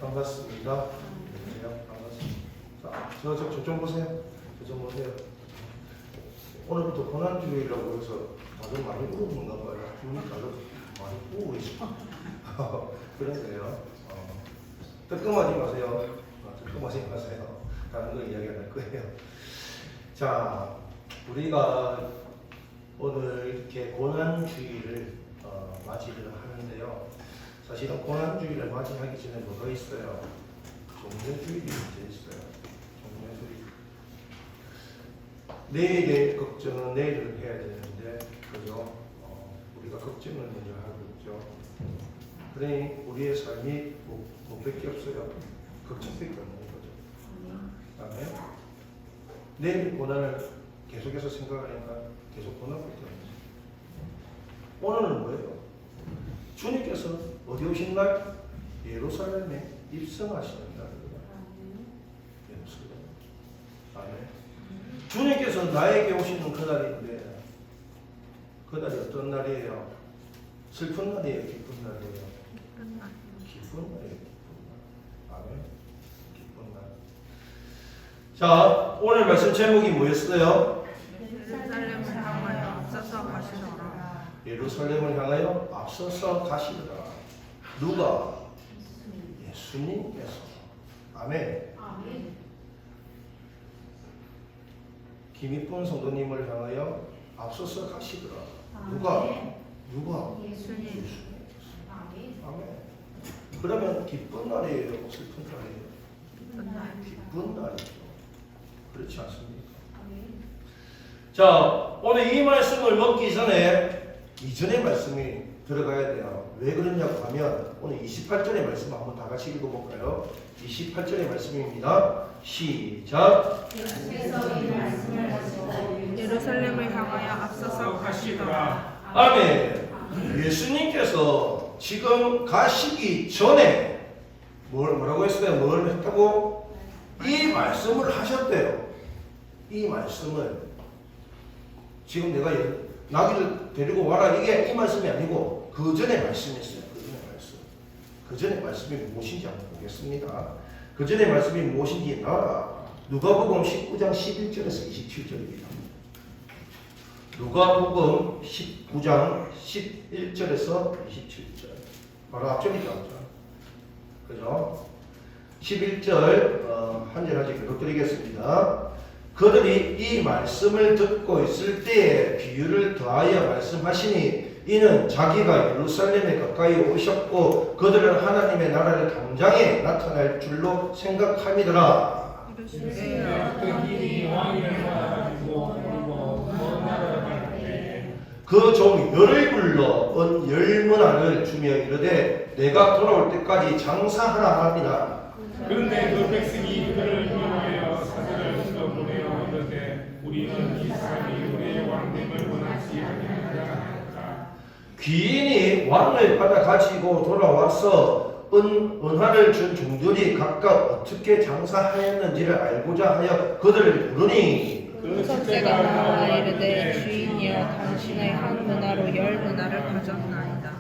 반갑습니다. 안녕하세요. 반갑습니다. 자, 저 좀 보세요. 저 좀 보세요. 오늘부터 고난주일이라고 해서 다들 많이 우는가 봐요. 눈이 다들 많이 우고 있어. 그런데요. 뜨끔하지 마세요. 뜨끔하지 마세요. 다른 거 이야기 안 할 거예요. 자, 우리가 오늘 이렇게 고난주일을 맞이를 하는데요. 사실은 고난주일을 맞이하기 전에 뭐가 있어요? 종려주일이 이제 있어요. 종려주일. 내일의 걱정은 내일을 해야 되는데, 그죠? 우리가 걱정을 먼저 하고 있죠. 그러니 우리의 삶이 뭐밖에 없어요? 걱정밖에 없는 거죠. 그다음에 내일 고난을 계속해서 생각하니까 계속 고난밖에 없는 거죠. 오늘은 뭐예요? 주님께서 어디 오신 날? 예루살렘에 입성하시는 날입니다. 예루살렘. 아멘. 주님께서 나에게 오시는 그 날인데, 그 날이 어떤 날이에요? 슬픈 날이에요? 기쁜 날이에요? 기쁜 날. 기쁜 날이에요. 기쁜 날. 아멘. 기쁜 날. 자, 오늘 말씀 제목이 뭐였어요? 예루살렘을 향하여 앞서서 가시더라. 예루살렘을 향하여 앞서서 가시더라. 누가? 예수님께서. 아멘. 김익분 성도님을 향하여 앞서서 가시더라. 누가? 예수님. 아멘. 그러면 기쁜 날이에요? 슬픈 날이에요? 기쁜 날. 기쁜 날이죠. 그렇지 않습니까? 자, 오늘 이 말씀을 먹기 전에 이전의 말씀이 들어가야 돼요. 왜 그러냐고 하면 오늘 28절의 말씀 한번 다 같이 읽어볼까요? 28절의 말씀입니다. 시작. 예루살렘을 향하여 앞서서 가시더라. 아멘. 예수님께서 지금 가시기 전에 뭐라고 했어요? 뭘 했다고? 이 말씀을 하셨대요. 이 말씀을 지금 내가 나귀를 데리고 와라, 이게 이 말씀이 아니고 그 전에 말씀이었어요. 그 전에 말씀. 그 전에 말씀이 무엇인지 한번 보겠습니다. 그 전에 말씀이 무엇인지 나와라. 누가복음 19장 11절에서 27절입니다. 누가복음 19장 11절에서 27절. 바로 앞절이죠. 그죠? 11절 한 절 하지 교독드리겠습니다. 그들이 이 말씀을 듣고 있을 때에 비유를 더하여 말씀하시니 이는 자기가 예루살렘에 가까이 오셨고 그들은 하나님의 나라를 당장에 나타날 줄로 생각함이더라. 그 종이 열을 불러 은 열문화를 주며 이르되 내가 돌아올 때까지 장사하라 하니라. 그런데 그 백성이 그들을 미워하여 사자를 불러보내어 이르되 우리는 이 사람이 우리의 왕됨을 원하지 아니하노라. 귀인이 왕을 받아 가지고 돌아와서 은화를 준 종들이 각각 어떻게 장사하였는지를 알고자 하여 그들을 부르니 그 첫째가 나와 이르되 주인이여 당신의 한 문화로 열 문화를 가졌나이다.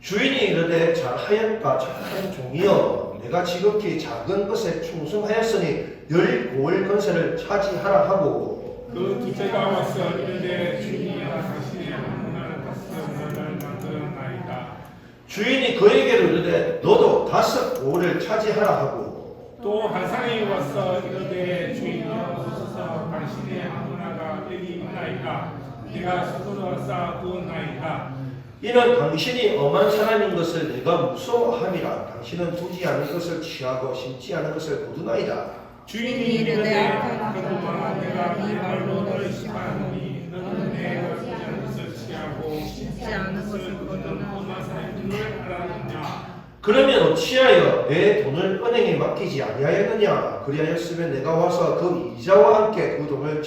주인이 이르되 잘하였다 착한 종이여 내가 지극히 작은 것에 충성하였으니 열 고을 건세를 차지하라 하고 그 둘째가 와서 이르되 주인이여 당신의 한 문화를 다섯 문화를 만들었나이다. 주인이 그에게로 이르되 너도 다섯 고을을 차지하라 하고 또 한 사람이 와서 이르되 주인이여 보소서 당신의 한 문화가 여기 있나이다. 내가 스스로 쌓아두었나이다. 이는 당신이 엄한 사람인 것을 내가 무서워함이라. 당신은 두지 않은 것을 취하고 심지 않은 것을 거두나이다. 주인이 이르되 그동안 내가 이 말로 너를 심하노니 너는 내가 두지 않은 것을 취하고 심지 않은 것을 거두는 엄한 사람인 줄 알았느냐. 그러면 어찌하여 내 돈을 은행에 맡기지 아니하였느냐. 그리하였으면 내가 와서 그 이자와 함께 그 돈을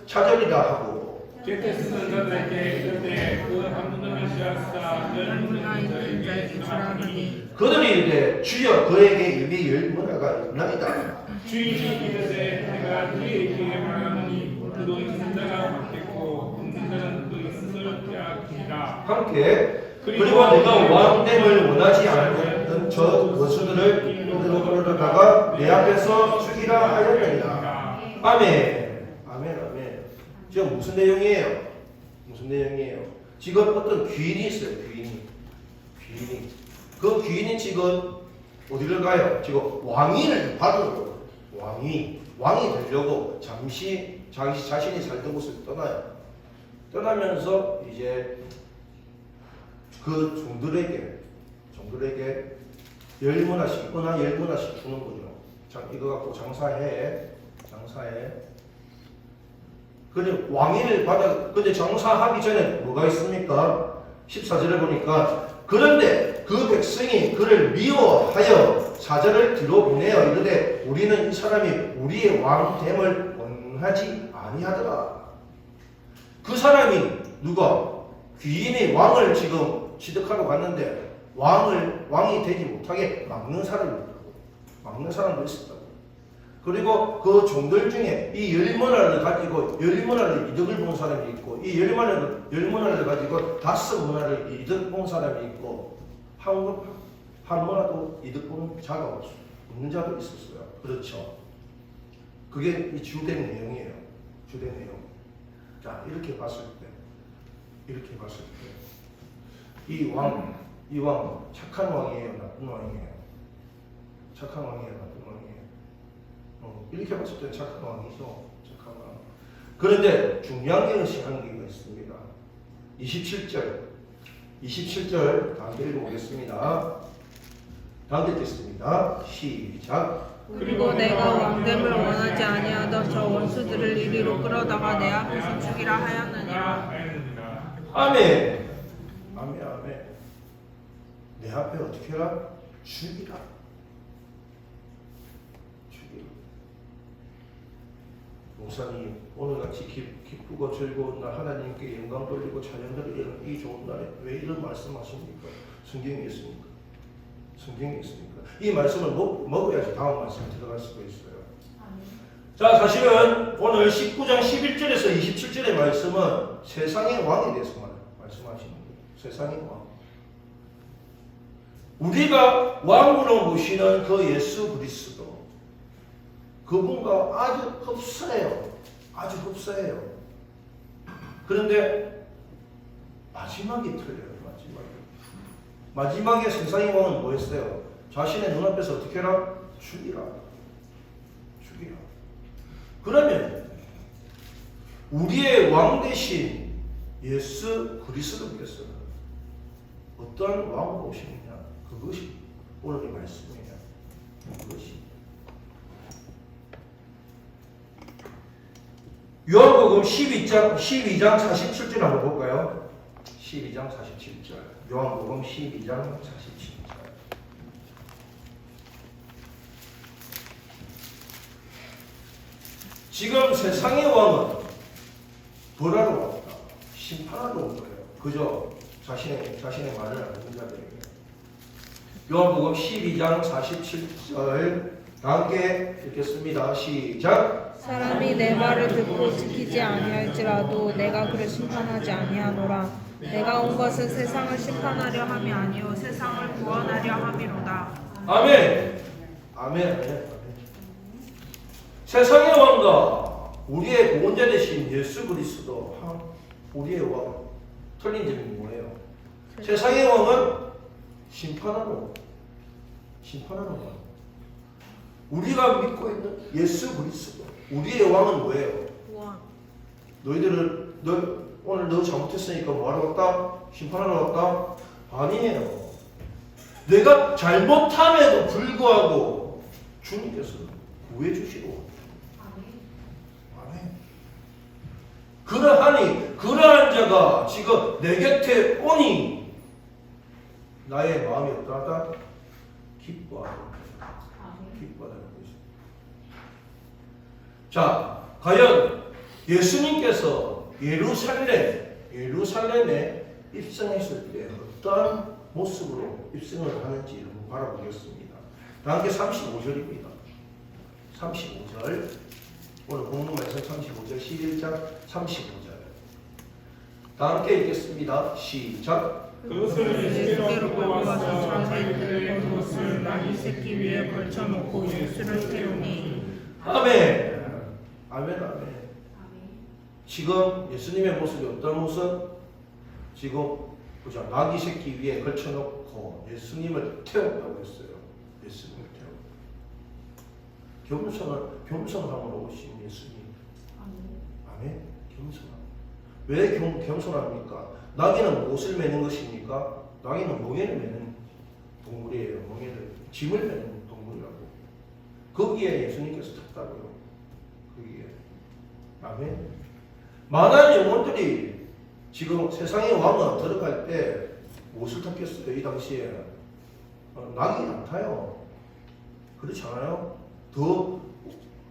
찾으리라 하고 곁에 쓰는 자들에게 이르되 그 한 문화를 씌었사 열 문화인 자에게 주라니. 그들이 이르되 주여 그에게 이미 열 문화가 있나이다. 주인이 이르되 내가 너희에게 말하노니 그도 있는 자가 받겠고 없는 자는 그 있는 것을 빼앗기리라. 함께 그리고 내가 왕됨을 원하지 않는 저 거수들을 이르러 끌어다가 내 앞에서 죽이라 하였느니라. 아멘. 아멘. 아멘. 지금 무슨 내용이에요? 무슨 내용이에요? 지금 어떤 귀인이 있어요. 귀인이. 그 귀인이 지금 어디를 가요? 지금 왕위를 받으러 왕이 되려고 잠시 자신이 살던 곳을 떠나요. 떠나면서 이제 그 종들에게 열문화씩 주는 거죠. 이거 갖고 장사해. 근데 왕위를 받아, 근데 장사하기 전에 뭐가 있습니까? 14절에 보니까 그런데 그 백성이 그를 미워하여 사절을 들어보내어 이르되 우리는 이 사람이 우리의 왕됨을 원하지 아니하더라. 그 사람이 누가? 귀인이 왕을 지금 취득하러 갔는데 왕이 되지 못하게 막는 사람도 있었다고. 그리고 그 종들 중에 이 열문화를 가지고 열문화를 이득을 본 사람이 있고 이 열문화를 가지고 5문화를 이득 본 사람이 있고 한 문화도 이득 보는 자가 없는 자도 있었어요. 그렇죠. 그게 이 주된 내용이에요. 주된 내용. 자, 이렇게 봤을 때 이 왕 착한 왕이에요, 나쁜 왕이에요? 착한 왕이에요, 나쁜 왕이에요? 이렇게 봤을 때 착한 왕이죠. 착한 왕. 그런데 중요한 게 한계가 있습니다. 27절 다음에 읽어보겠습니다. 다음 읽겠습니다. 시작. 그리고 내가 왕됨을 원하지 아니하던 저 원수들을 이리로 끌어다가 내 앞에서 죽이라 하였느니라. 아멘. 내 앞에 어떻게 해라? 죽이라. 목사님, 오늘같이 기쁘고 즐거운 날 하나님께 영광 돌리고 찬양 드리는 이 좋은 날에 왜 이런 말씀하십니까? 성경에 있습니까? 이 말씀을 먹어야지 다음 말씀에 들어갈 수가 있어요. 자, 사실은 오늘 19장 11절에서 27절의 말씀은 세상의 왕에 대해서 말씀하시는 거예요. 세상의 왕. 우리가 왕으로 모시는 그 예수 그리스도, 그분과 아주 흡사해요. 그런데 마지막이 틀려요. 마지막에 세상의 왕은 뭐 했어요? 자신의 눈앞에서 어떻게 해라? 죽이라. 그러면 우리의 왕 대신 예수 그리스도께서 어떠한 왕으로 오시느냐? 그것이 오늘의 말씀이에요. 그것이 요한복음 12장 47절 한번 볼까요? 12장 47절. 요한복음 12장 47절. 지금 세상의 왕은 벌하러 왔다. 심판하러 온 거예요. 그저 자신의 말을 안 듣는 자들에게. 요한복음 12장 47절 함께 읽겠습니다. 시작. 사람이 내 말을 듣고 지키지 아니할지라도 내가 그를 심판하지 아니하노라. 내가 온 것은 세상을 심판하려 함이 아니요 세상을 구원하려 함이로다. 아멘. 세상의 왕과 우리의 구원자 되신 예수 그리스도 우리의 왕. 틀린 점이 뭐예요? 세상의 왕은 심판하는 왕. 우리가 믿고 있는 예수 그리스도 우리의 왕은 뭐예요? 왕. 오늘 너 잘못했으니까 뭐하러 왔다? 심판하러 왔다? 아니에요. 내가 잘못함에도 불구하고 주님께서 구해주시고 아멘. 그러한 자가 지금 내 곁에 오니 나의 마음이 어떠하다? 기뻐하다. 자, 과연 예수님께서 예루살렘에 입성했을 때 어떠한 모습으로 입성을 하는지 한번 바라보겠습니다. 다음 게 35절입니다. 35절. 오늘 본문 말씀 35절, 11장 35절. 다 함께 읽겠습니다. 시작. 그것을 예수께로 예수께로 끌고 와서 끌고와서 자기의 자기의 겉옷을 나귀 새끼 위에 걸쳐놓고 예수를 태우니 아멘. 아멘. 아멘. 지금 예수님의 모습이 어떤 모습? 지금 보자. 나귀 새끼 위에 걸쳐놓고 예수님을 태웠다고 했어요. 예수님을 태워. 겸손함으로 오신 예수님. 아멘. 겸손함. 왜 겸손합니까? 나귀는 무엇을 매는 것입니까? 나귀는 몽에를 매는 동물이에요. 몽에를. 짐을 매는 동물이라고. 거기에 예수님께서 탔다고요. 거기에. 아멘. 많은 영혼들이 지금 세상의 왕은 들어갈 때 무엇을 탔겠어요? 이 당시에 나귀 안 타요. 그렇지 않아요? 더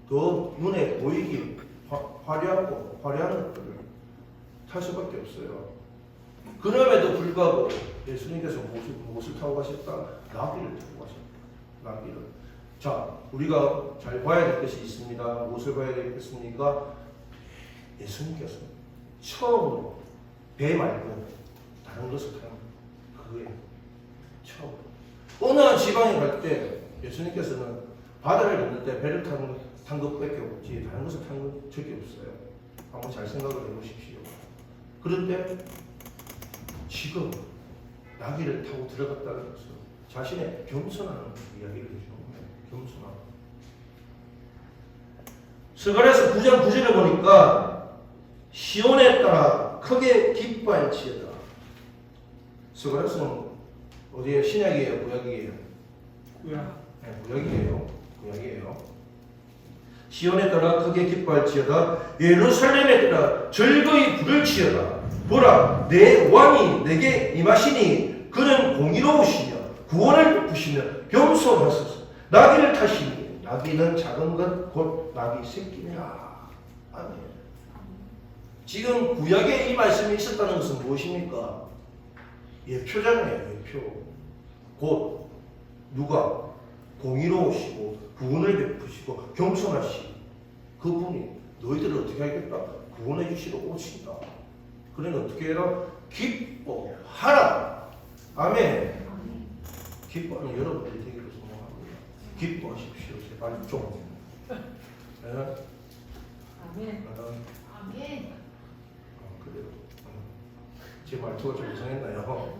눈에 보이기 화려한 것들을 탈 수밖에 없어요. 그럼에도 불구하고 예수님께서 무엇을 타고 가셨다? 나귀를 타고 가셨다. 나귀를. 자, 우리가 잘 봐야 될 것이 있습니다. 무엇을 봐야 되겠습니까? 예수님께서 처음으로 배 말고 다른 것을 타는 그거예요. 처음. 어느 지방에 갈 때 예수님께서는 바다를 건널 때 배를 탄 것밖에 없지 다른 것을 탄 적이 없어요. 한번 잘 생각을 해보십시오. 그런데 지금 나귀를 타고 들어갔다는 것은 자신의 겸손한 이야기를 해주는 거예요. 겸손함. 스가랴서 9장 9절을 보니까 시온에 따라 크게 기뻐할지어다. 스가랴서는 어디에 신약이에요? 구약이에요? 구약. 네, 구약이에요. 시온에 따라 크게 기뻐할지어다. 예루살렘에 따라 즐거이 부를지어다. 보라, 내 왕이 내게 임하시니 그는 공의로우시며 구원을 베푸시며 겸손하소서. 나귀를 타시니 나귀는 작은 것 곧 나귀 새끼니라. 아멘. 지금 구약에 이 말씀이 있었다는 것은 무엇입니까? 예표잖아요. 예표. 곧 누가 공의로우시고 구원을 베푸시고 겸손하시 그분이 너희들을 어떻게 하겠다? 구원해 주시러 오신다. 그러니 어떻게 해라? 기뻐하라. 아멘. 기뻐하는 여러분들이 되기를 소망합니다. 기뻐하십시오. 제발 좀. 네? 아멘. 아멘. 그래요. 제 말투가 좀 이상했나요?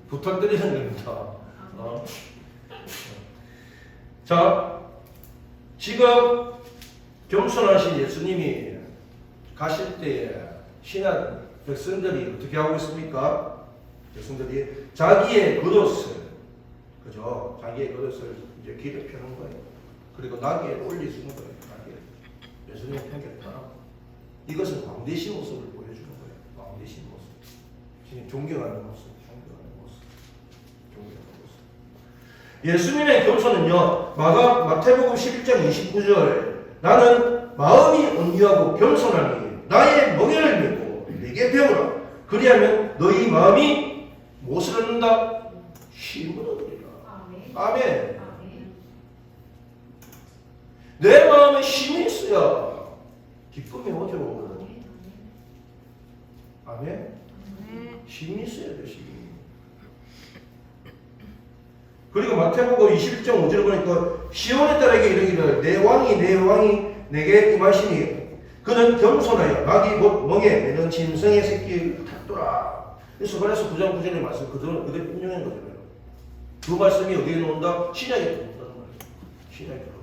부탁드리는 겁니다. 자, 지금 겸손하신 예수님이 가실 때에 신한 백성들이 어떻게 하고 있습니까? 백성들이 자기의 겉옷을, 그죠? 자기의 겉옷을 이제 길에 펴는 거예요. 그리고 나귀에 올리주는 거예요. 나귀에. 예수님의 편견다. 이것은 왕대신 모습을 보여주는 거예요. 왕대신 모습. 지금 존경하는 모습. 예수님의 겸손은요, 마태복음 11장 29절, 나는 마음이 온유하고 겸손하니 나의 멍에를 메고 내게 배우라. 그리하면 너희 마음이 무엇을 얻는다? 쉼을 얻으리라. 아멘. 내 마음에 쉼이 있어야 기쁨이 오죠. 아멘. 쉼이 있어야 돼, 쉼이. 그리고 마태복음 21장 5절을 보니까 시온의 딸에게 이르기를 내 왕이 내게 임하시니 그는 겸손하여 나귀 곧 멍에 매는 짐승의 새끼를 탔더라. 스가랴서 9장 9절의 말씀 그대로 인용한 거잖아요. 그 말씀이 어디에 나온다? 신약에 나온다는 말이에요. 신약에 나온다.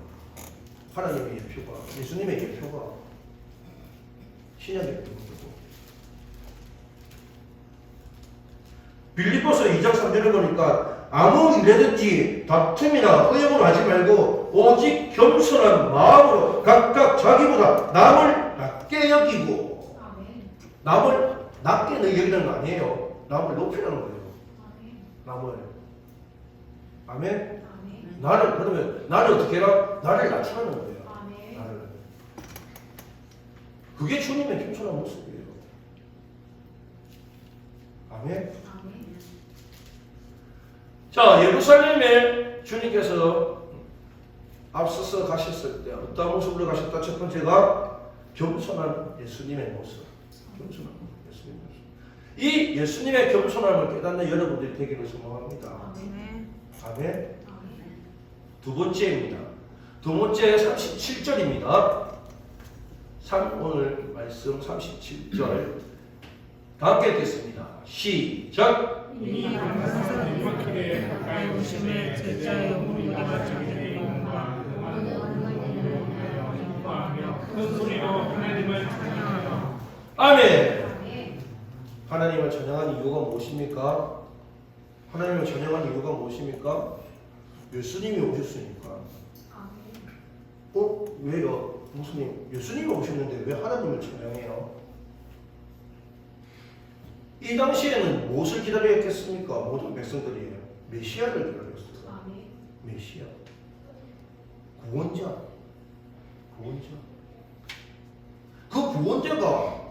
하나님의 예표가, 예수님의 예표가 신약에 나오는 거고. 빌립보서 2장 3절을 보니까 아무 일에든지 다툼이나 의논을 하지 말고 오직 겸손한 마음으로 각각 자기보다 남을 낮게 여기고. 남을 낮게 여기는 거 아니에요. 남을 높이라는 거예요. 남을. 아멘. 그러면 나를 어떻게 해라? 나를 낮추라는 거예요. 나를. 그게 주님의 겸손한 모습이에요. 아멘. 자, 예루살렘에 주님께서 앞서서 가셨을 때 어떤 모습으로 가셨다? 첫 번째가 겸손한 예수님의 모습. 겸손한 예수님의 모습. 이 예수님의 겸손함을 깨닫는 여러분들이 되기를 소망합니다. 아멘. 아멘. 두 번째입니다. 두 번째 37절입니다. 오늘 말씀 37절 다 함께 읽겠습니다. 시작. 이 항상 이렇게 가까이 오심에 제자의 영혼우리가 자기의 영혼과 기뻐하며 큰 소리로 하나님을 찬양하며. 아멘. 하나님을 찬양한 이유가 무엇입니까? 하나님을 찬양한 이유가 무엇입니까? 예수님이 오셨으니까. 왜요? 무슨 예수님이 오셨는데 왜 하나님을 찬양해요? 이 당시에는 무엇을 기다렸겠습니까? 모든 백성들이 메시아를 기다렸어요. 메시아, 구원자. 그 구원자가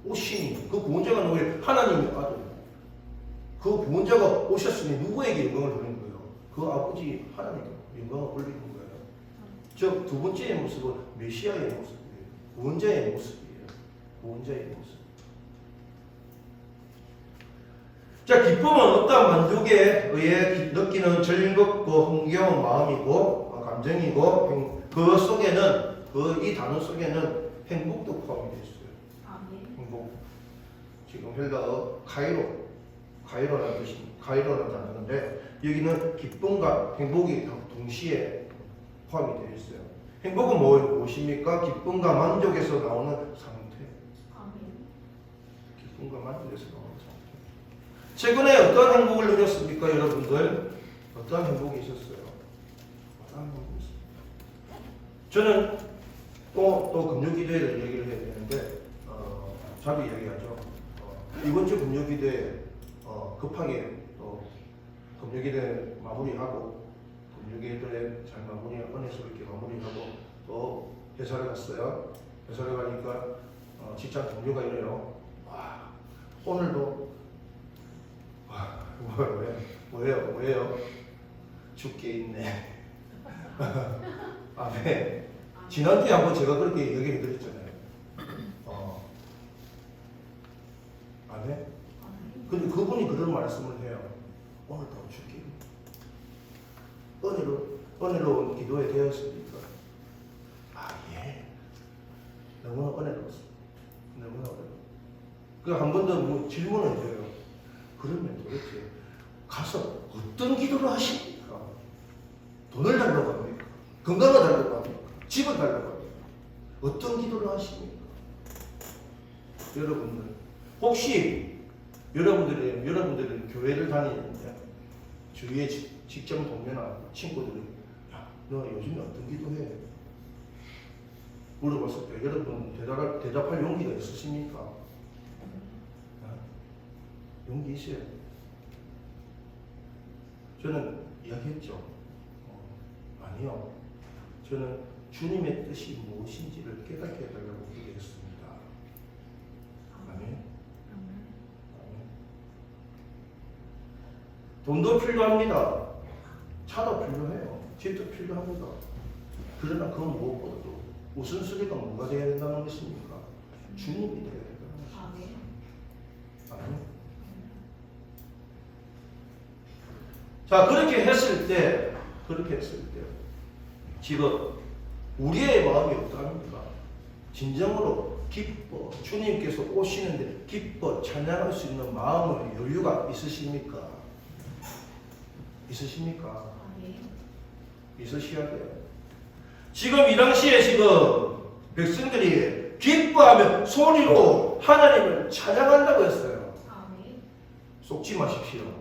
오시니 그 구원자가 누구예요? 하나님의 아들. 그 구원자가 오셨으니 누구에게 영광을 돌리는 거예요? 그 아버지 하나님께 영광을 돌리는 거예요. 즉 두 번째의 모습은 메시아의 모습이에요. 구원자의 모습이에요. 구원자의 모습. 자, 기쁨은 어떠한 만족에 의해 느끼는 즐겁고 흥겨운 마음이고 감정이고 그 속에는 이 단어 속에는 행복도 포함이 되어 있어요. 행복. 지금 헬라어 카이로라는 뜻이 카이로라는 단어인데 여기는 기쁨과 행복이 동시에 포함이 되어 있어요. 행복은 무엇입니까? 기쁨과 만족에서 나오는 상태. 기쁨과 만족에서 나오는 상태. 최근에 어떤 행복을 누렸습니까, 여러분들? 어떤 행복이 있었어요? 어떤 행복이 있었어요? 저는 또 금요기도회를 얘기를 해야 되는데 자주 이야기하죠. 이번 주 금요기도회 급하게 또 금요기도회 마무리하고 금요기도회 잘 은혜스럽게 마무리하고 또 회사를 갔어요. 회사를 가니까 직장 동료가 이래요. 와, 오늘도 뭐예요? 죽게 있네. 아멘. 지난주에 한번 제가 그렇게 얘기해 드렸잖아요. 아멘. 근데 그분이 그런 말씀을 해요. 오늘도 죽게 은혜로운 기도에 되었습니까? 예. 너무나 은혜로웠습니다. 너무나 은혜로웠습니다. 한 번 더 질문을 해요. 그러면 도대체 가서 어떤 기도를 하십니까? 돈을 달라고 합니까? 건강을 달라고 합니까? 집을 달라고 합니까? 어떤 기도를 하십니까? 여러분들 혹시 여러분들은 교회를 다니는데 주위에 직장 동료나 친구들이 야, 너 요즘에 어떤 기도해? 물어봤을 때 여러분 대답할 용기가 있으십니까? 용기 있어요. 저는 이야기했죠. 아니요. 저는 주님의 뜻이 무엇인지를 깨닫게 해달라고 기도했습니다. 아멘. 돈도 필요합니다. 차도 필요해요. 집도 필요합니다. 그러나 그 무엇보다도 우선순위가 뭐가 되어야 된다는 것입니까? 주님이 되어야 된다는 것입니다. 아멘. 자, 그렇게 했을 때 지금 우리의 마음이 어떠합니까? 진정으로 기뻐 주님께서 오시는데 기뻐 찬양할 수 있는 마음의 여유가 있으십니까? 있으십니까? 있으셔야 돼요. 지금 이 당시에 지금 백성들이 기뻐하며 소리로 하나님을 찬양한다고 했어요. 속지 마십시오.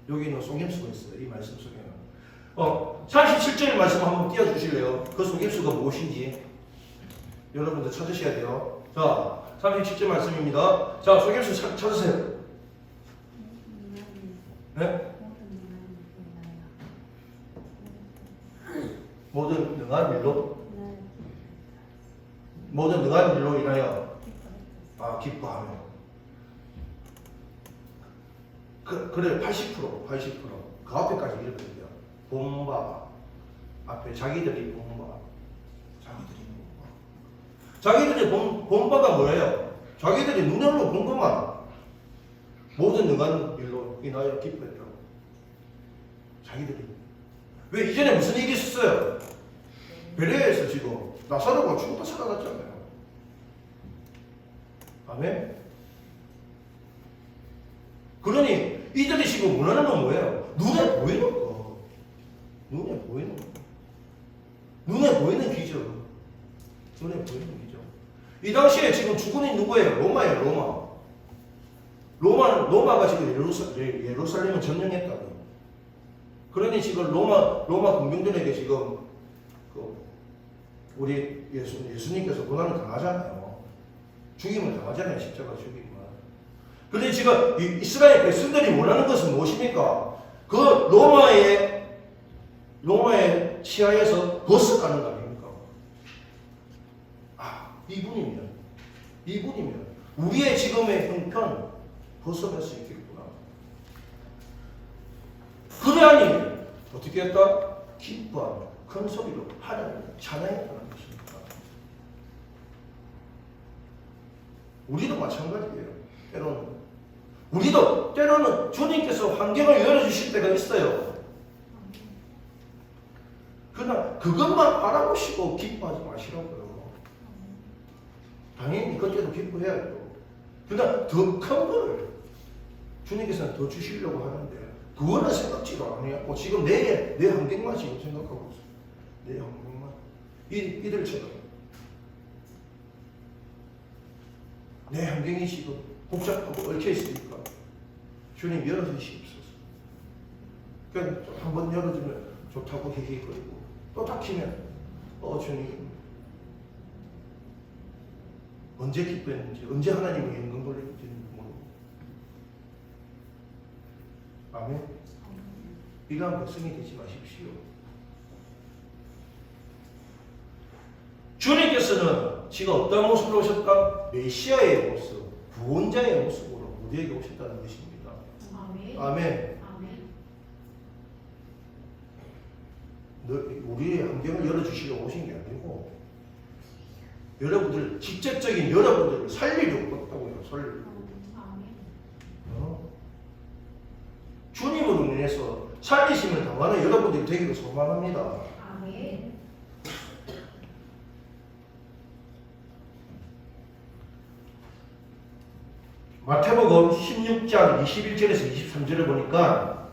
여기는 속임수가 있어요. 이 말씀 속에는. 37절 말씀 한번 띄워주실래요? 그 속임수가 무엇인지 여러분들 찾으셔야 돼요. 자, 37절 말씀입니다. 자, 속임수 찾으세요. 네? 모든 능한 일로? 모든 능한 일로 인하여 기뻐하며. 그래 80%. 그 앞에까지 읽어야 돼요. 본바 앞에 자기들이 본바. 자기들이 본바가 뭐예요? 자기들이 눈으로 본 것만 모든 능한 일로 인하여 기뻐했다고. 자기들이. 왜 이전에 무슨 일이 있었어요? 베레아에서 지금 나사로가 죽었다 살아났잖아요. 아멘? 그러니 이들이 지금 원하는 건 뭐예요? 눈에 보이는 거. 눈에 보이는 거. 눈에 보이는 기적. 눈에 보이는 기적. 이 당시에 지금 주군이 누구예요? 로마예요, 로마. 로마가 지금 예루살렘을 점령했다고. 그러니 지금 로마 군병들에게 지금 우리 예수님께서 고난을 당하잖아요. 죽임을 당하잖아요, 십자가 죽임을. 그런데 지금 이스라엘 백성들이 원하는 것은 무엇입니까? 그 로마의 치하에서 벗어가는 거 아닙니까? 이분이면 우리의 지금의 형편 벗어날 수 있겠구나. 그러하니 어떻게 했다? 기뻐하며 큰 소리로 하나님을 찬양했다는 것입니다. 우리도 마찬가지예요. 우리도 때로는 주님께서 환경을 열어주실 때가 있어요. 그러나 그것만 바라보시고 기뻐하지 마시라고요. 당연히 그때도 기뻐해야죠. 그러나 더 큰 걸 주님께서는 더 주시려고 하는데 그거는 생각지도 않아요. 지금 내 환경만 지금 생각하고 있어요. 내 환경만. 이들처럼 내 환경이 지금 복잡하고 얽혀 있으니까 주님 열어주시옵소서. 그러니까 한번 열어주면 좋다고 얘기거리고 또 닫히면 주님 언제 기뻐했는지 언제 하나님의 영광 돌리는지는 모르고. 아멘. 이러한 백성이 되지 마십시오. 주님께서는 지금 어떤 모습으로 오셨다? 메시아의 모습, 구원자의 모습으로 우리에게 오셨다는 것입니다. 아멘. 우리의 환경을 열어주시려고 오신 게 아니고 여러분들 직접적인 여러분들을 살리려고 왔다고요. 주님으로 인해서 살리심을 당하는 여러분들이 되기를 소망합니다. 마태복음 16장 21절에서 23절을 보니까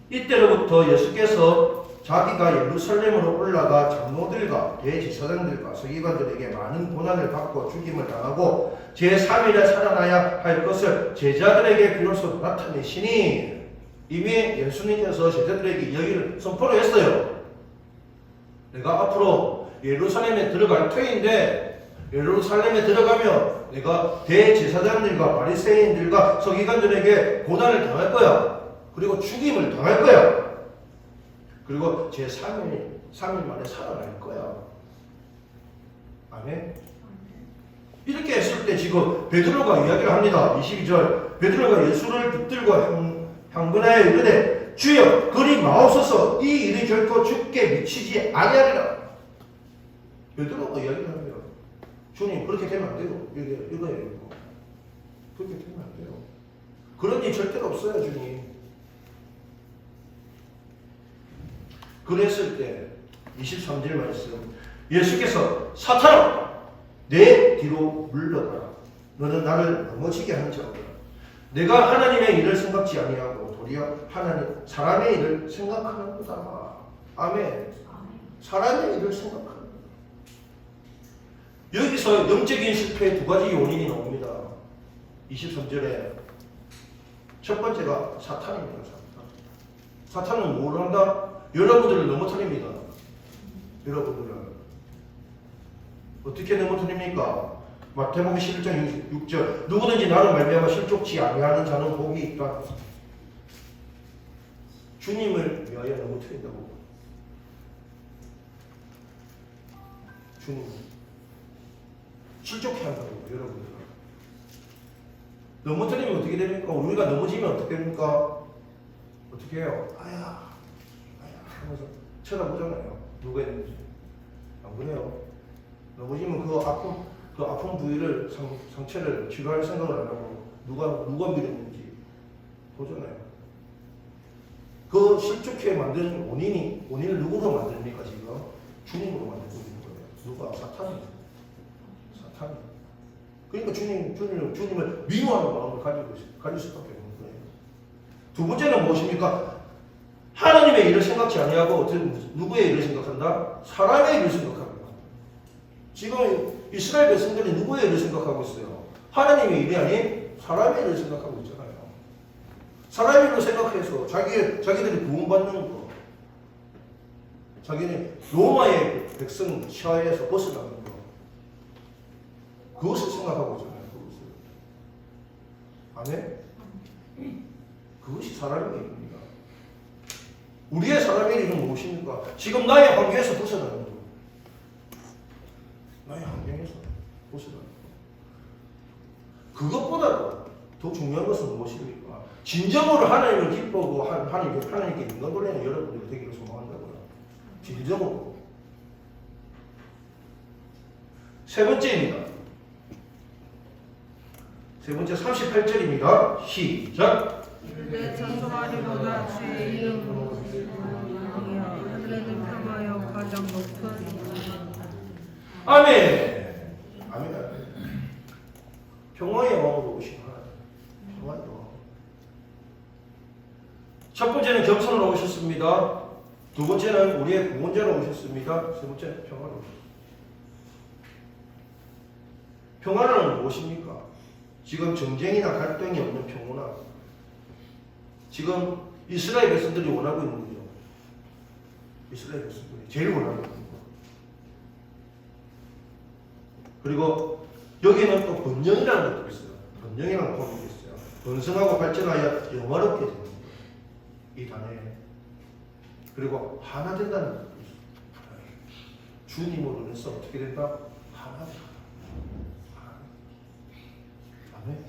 이때로부터 예수께서 자기가 예루살렘으로 올라가 장로들과 대제사장들과 서기관들에게 많은 고난을 받고 죽임을 당하고 제3일에 살아나야 할 것을 제자들에게 비로소 나타내시니 이미 예수님께서 제자들에게 여기를 선포를 했어요. 내가 앞으로 예루살렘에 들어갈 터인데 예루살렘에 들어가면 내가 대제사장들과 바리새인들과 서기관들에게 고난을 당할 거야. 그리고 죽임을 당할 거야. 그리고 제 3일 만에 살아날 거야. 아멘. 이렇게 했을 때 지금 베드로가 이야기를 합니다. 22절. 베드로가 예수를 붙들고 향근하여 이르되 주여 그리 마옵소서 이 일이 결코 죽게 미치지 아니하리라. 베드로가 이야기를 합니다. 주님 그렇게 되면 안 돼요. 이거예요. 그렇게 되면 안 돼요. 그런 일 절대로 없어요. 주님. 그랬을 때 23절 말씀 예수께서 사탄아 내 뒤로 물러가라. 너는 나를 넘어지게 하는 자구나. 내가 하나님의 일을 생각지 아니하고 도리어 하나님 사람의 일을 생각하는구나. 아멘. 사람의 일을 생각하는 거다. 여기서 영적인 실패의 두 가지 요인이 나옵니다. 23절에 첫 번째가 사탄입니다. 사탄은 뭘 한다? 여러분들을 넘어뜨립니다. 여러분들은 어떻게 넘어뜨립니까? 마태복음 11장 6절 누구든지 나로 말미암아 실족치 아니하는 자는 복이 있다. 주님을 위하여 넘어뜨린다고. 주님 실족해 한다고. 여러분들 넘어뜨리면 어떻게 됩니까? 우리가 넘어지면 어떻게 됩니까? 어떻게 해요? 아야 하면서 쳐다보잖아요. 누가 했는지. 안 그래요? 넘어지면 그 아픈 부위를 상처를 치료할 생각을 안 하고 누가 밀었는지 보잖아요. 그 실족해 만든 원인을 누구로 만듭니까 지금? 주님으로 만들고 있는 거예요. 누가? 사탄이. 그러니까 주님을 미워하는 마음을 가질 수밖에 없는 거예요. 두 번째는 무엇입니까? 하나님의 일을 생각지 아니하고 누구의 일을 생각한다? 사람의 일을 생각합니다. 지금 이스라엘 백성들이 누구의 일을 생각하고 있어요? 하나님의 일이 아닌 사람의 일을 생각하고 있잖아요. 사람의 일을 생각해서 자기들이 구원받는 거, 자기는 로마의 백성 시하에서 벗어나는 거, 그것을 생각하고 있잖아요. 그것을. 아멘? 그것이 사람의 일입니다. 우리의 사람의 일은 무엇입니까? 지금 나의 환경에서 벗어나는 거. 나의 환경에서 벗어나는 거. 그것보다 더 중요한 것은 무엇입니까? 진정으로 하나님을 기뻐하고 하나님께 인간 돌리는 여러분들이 되기를 소망한다고요. 진정으로. 세 번째입니다. 세 번째 38절입니다. 시작. 내 찬송하리로다 주의 이름으로 하늘에는 평하여 가장 높은 아멘. 아멘. 평화의 왕으로 오신 하나님. 평화의 왕. 첫 번째는 겸손으로 오셨습니다. 두 번째는 우리의 구원자로 오셨습니다. 세 번째는 평화로 오셨습니다. 평화는 무엇입니까? 지금 전쟁이나 갈등이 없는 평화. 지금 이스라엘 백성들이 원하고 있는 거죠. 이스라엘 백성들이 제일 원하고 있는 거. 그리고 여기는 또 번영이라는 것도 있어요. 번영이라는 법이 있어요. 번성하고 발전하여 영화롭게 되는 거예요. 이 단어에. 그리고 하나 된다는 것도 있어요. 주님으로 인해서 어떻게 된다? 하나 된다. 아멘.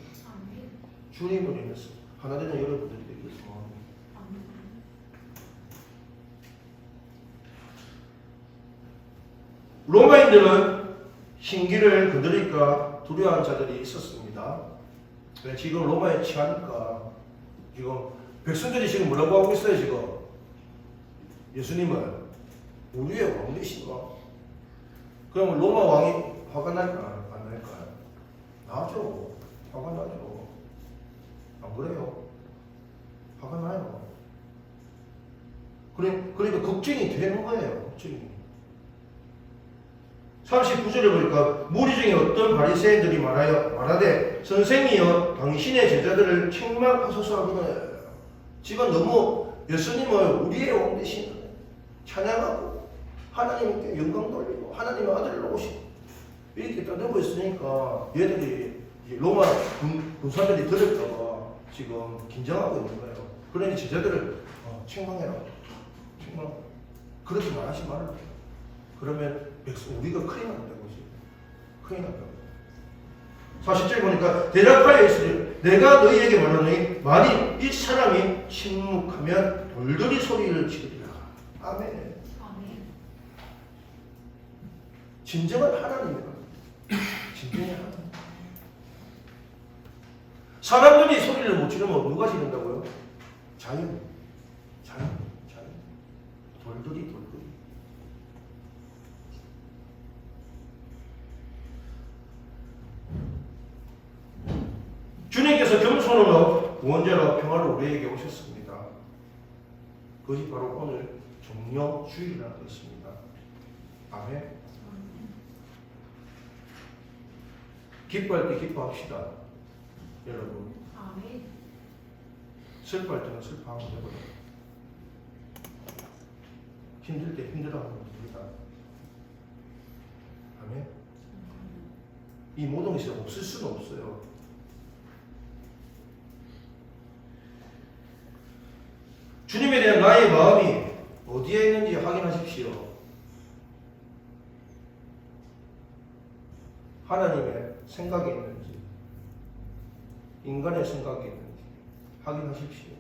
주님으로 인해서 하나 되는 여러분들이 되길 소망합니다. 로마인들은 흰기를 건드릴까 두려워하는 자들이 있었습니다. 지금 로마에 취하니까 지금 백성들이 지금 뭐라고 하고 있어요? 지금 예수님은 우리의 왕 되시나? 그러면 로마 왕이 화가 날까 안 날까요? 나죠. 화가 나죠. 안 그래요? 화가 나요. 그러니까 걱정이 되는 거예요. 걱정이. 39절에 보니까 무리 중에 어떤 바리새인들이 말하되 선생이여 당신의 제자들을 책망하소서 하기는 지금 너무 예수님을 우리의 왕 대신 찬양하고 하나님께 영광 돌리고 하나님의 아들로 오시고 이렇게 떠들고 있으니까 얘들이 로마 군사들이 들을까봐 지금 긴장하고 있는 거예요. 그러니 제자들을 책망해라. 책망. 그렇게 말하지 말라. 그러면 우리가 큰일 난다고 지금. 큰일 난다고. 40절 보니까 대답하여 이르시되 내가 너희에게 말하노니 만일 이 사람이 침묵하면 돌들이 소리를 지르리라. 아멘. 진정한 하나님이다. 진정한 하나님. 사람들이 소리를 못 지르면 누가 지른다고요? 자연. 돌들이. 주님께서 겸손으로 구원자로 평화로 우리에게 오셨습니다. 그것이 바로 오늘 종려주일이라는 것입니다. 아멘. 기뻐할 때 기뻐합시다. 여러분. 아멘. 슬퍼할 때는 슬퍼하면 되거든요. 힘들 때 힘들어하면 됩니다. 아멘. 이 모든 것이 없을 수는 없어요. 주님에 대한 나의 마음이 어디에 있는지 확인하십시오. 하나님의 생각이 있는지, 인간의 생각이 있는지 확인하십시오.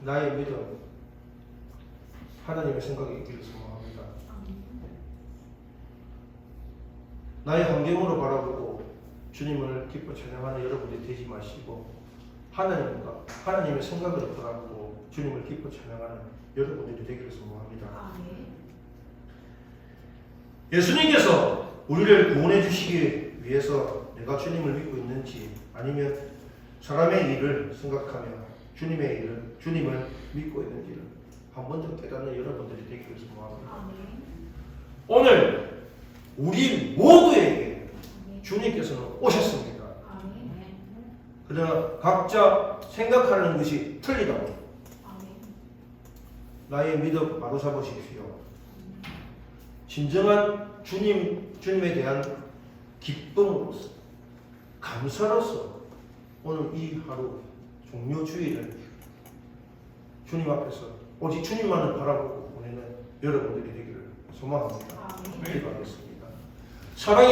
나의 믿음, 하나님의 생각이 있기를 소망합니다. 나의 환경으로 바라보고 주님을 기뻐 찬양하는 여러분들이 되지 마시고 하나님의 생각으로 바라보고 주님을 기뻐 찬양하는 여러분들이 되기를 소망합니다. 예수님께서 우리를 구원해 주시기 위해서 내가 주님을 믿고 있는지 아니면 사람의 일을 생각하며 주님을 믿고 있는지를 한 번 더 깨닫는 여러분들이 되기를 소망합니다. 오늘 우리 모두에게 주님께서는 오셨습니다. 그러나 각자 생각하는 것이 틀리다고 나의 믿음 바로 잡으십시오. 진정한 주님에 대한 기쁨으로서 감사로서 오늘 이 하루 종료 주일을 주님 앞에서 오직 주님만을 바라보고 보내는 여러분들이 되기를 소망합니다. 기도하겠습니다. 사랑의